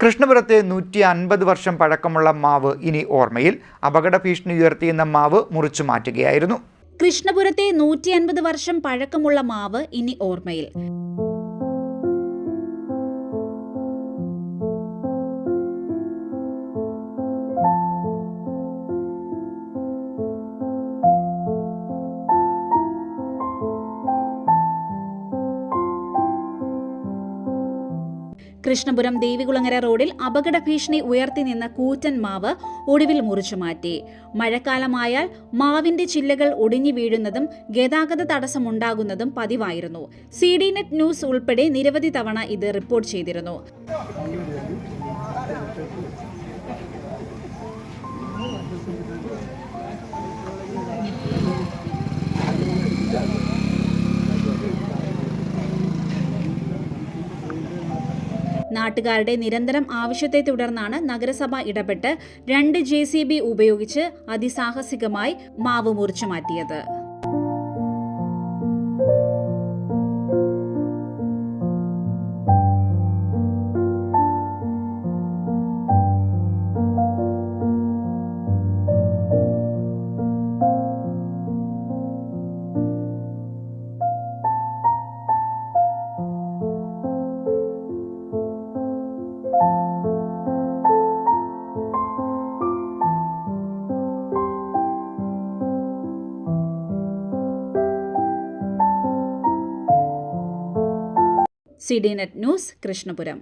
കൃഷ്ണപുരത്തെ 150 വർഷം പഴക്കമുള്ള മാവ് ഇനി ഓർമ്മയിൽ. അപകട ഭീഷണി ഉയർത്തിയെന്ന മാവ് മുറിച്ചു മാറ്റുകയായിരുന്നു. കൃഷ്ണപുരത്തെ 150 വർഷം പഴക്കമുള്ള മാവ് ഇനി ഓർമ്മയിൽ. കൃഷ്ണപുരം ദേവികുളങ്ങര റോഡിൽ അപകട ഭീഷണി ഉയർത്തി നിന്ന കൂറ്റൻ മാവ് ഒടുവിൽ മുറിച്ചുമാറ്റി. മഴക്കാലമായാൽ മാവിന്റെ ചില്ലകൾ ഒടിഞ്ഞു വീഴുന്നതും ഗതാഗത തടസ്സമുണ്ടാകുന്നതും പതിവായിരുന്നു. CDNet ന്യൂസ് ഉൾപ്പെടെ നിരവധി തവണ ഇത് റിപ്പോർട്ട് ചെയ്തിരുന്നു. നാട്ടുകാരുടെ നിരന്തരം ആവശ്യത്തെ തുടർന്നാണ് നഗരസഭ ഇടപെട്ട് 2 JCB ഉപയോഗിച്ച് അതിസാഹസികമായി മാവ് മുറിച്ചു മാറ്റിയത്. CDNet news, Krishnapuram.